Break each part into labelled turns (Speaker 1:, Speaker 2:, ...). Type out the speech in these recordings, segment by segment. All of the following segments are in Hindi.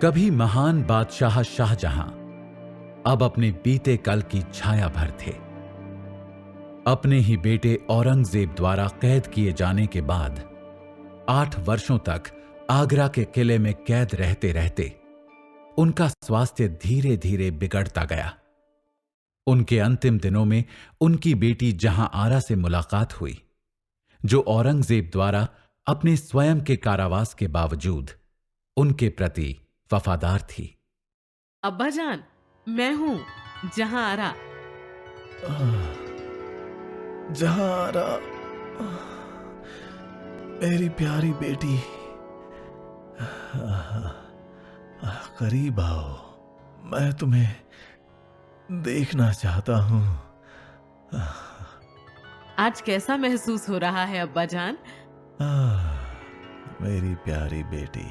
Speaker 1: कभी महान बादशाह शाहजहां अब अपने बीते कल की छाया भर थे। अपने ही बेटे औरंगजेब द्वारा कैद किए जाने के बाद 8 वर्षों तक आगरा के किले में कैद रहते रहते उनका स्वास्थ्य धीरे धीरे बिगड़ता गया। उनके अंतिम दिनों में उनकी बेटी जहां आरा से मुलाकात हुई, जो औरंगजेब द्वारा अपने स्वयं के कारावास के बावजूद उनके प्रति वफादार थी।
Speaker 2: अब्बा जान, मैं हूं जहां आरा।
Speaker 3: जहां आरा, मेरी प्यारी बेटी, करीब आओ, मैं तुम्हें देखना चाहता हूं।
Speaker 2: आज कैसा महसूस हो रहा है अब्बा जान?
Speaker 3: मेरी प्यारी बेटी,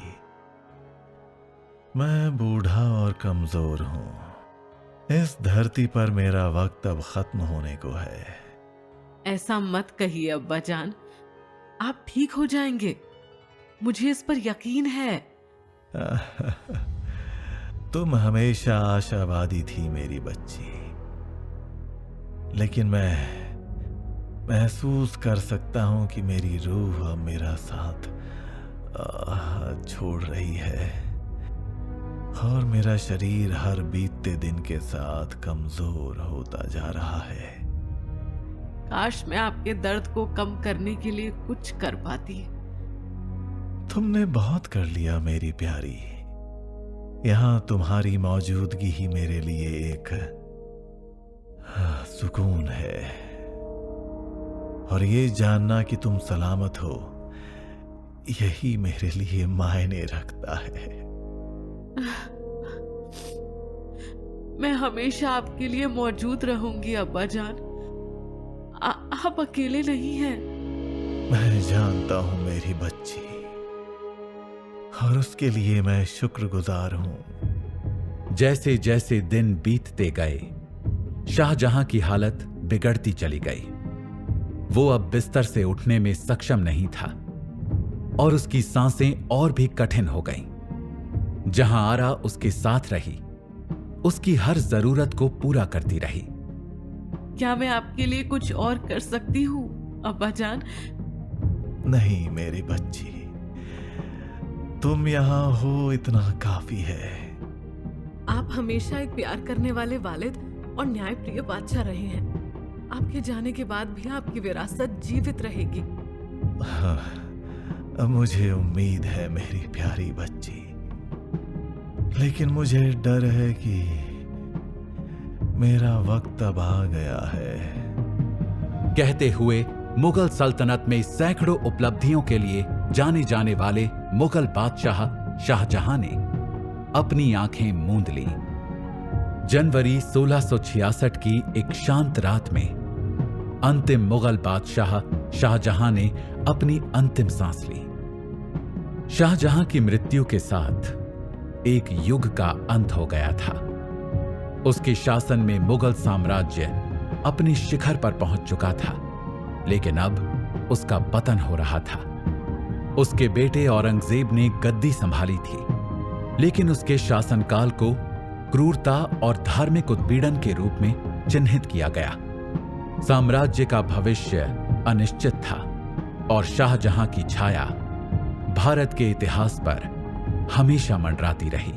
Speaker 3: मैं बूढ़ा और कमजोर हूं। इस धरती पर मेरा वक्त अब खत्म होने को है।
Speaker 2: ऐसा मत कहिए अब्बा जान, आप ठीक हो जाएंगे, मुझे इस पर यकीन है।
Speaker 3: तुम हमेशा आशावादी थी मेरी बच्ची, लेकिन मैं महसूस कर सकता हूं कि मेरी रूह अब मेरा साथ छोड़ रही है और मेरा शरीर हर बीतते दिन के साथ कमजोर होता जा रहा है।
Speaker 2: काश मैं आपके दर्द को कम करने के लिए कुछ कर पाती।
Speaker 3: तुमने बहुत कर लिया मेरी प्यारी। यहां तुम्हारी मौजूदगी ही मेरे लिए एक सुकून है, और ये जानना कि तुम सलामत हो, यही मेरे लिए मायने रखता है।
Speaker 2: मैं हमेशा आपके लिए मौजूद रहूंगी अब्बा जान। आप अकेले नहीं हैं।
Speaker 3: मैं जानता हूं मेरी बच्ची, और उसके लिए मैं शुक्रगुजार हूं।
Speaker 1: जैसे जैसे दिन बीतते गए, शाहजहां की हालत बिगड़ती चली गई। वो अब बिस्तर से उठने में सक्षम नहीं था और उसकी सांसें और भी कठिन हो गईं। जहां आरा उसके साथ रही, उसकी हर जरूरत को पूरा करती रही।
Speaker 2: क्या मैं आपके लिए कुछ और कर सकती हूँ अब्बा जान?
Speaker 3: नहीं मेरी बच्ची, तुम यहां हो इतना काफी है।
Speaker 2: आप हमेशा एक प्यार करने वाले वालिद और न्यायप्रिय बादशाह रहे हैं। आपके जाने के बाद भी आपकी विरासत जीवित रहेगी।
Speaker 3: मुझे उम्मीद है मेरी प्यारी बच्ची, लेकिन मुझे डर है कि मेरा वक्त अब आ गया है।
Speaker 1: कहते हुए मुगल सल्तनत में सैकड़ों उपलब्धियों के लिए जाने जाने वाले मुगल बादशाह शाहजहां ने अपनी आंखें मूंद ली। जनवरी 1666 की एक शांत रात में अंतिम मुगल बादशाह शाहजहां ने अपनी अंतिम सांस ली। शाहजहां की मृत्यु के साथ एक युग का अंत हो गया था। उसके शासन में मुगल साम्राज्य अपने शिखर पर पहुंच चुका था, लेकिन अब उसका पतन हो रहा था। उसके बेटे औरंगजेब ने गद्दी संभाली थी, लेकिन उसके शासनकाल को क्रूरता और धार्मिक उत्पीड़न के रूप में चिन्हित किया गया। साम्राज्य का भविष्य अनिश्चित था और शाहजहां की छाया भारत के इतिहास पर हमेशा मंडराती रही।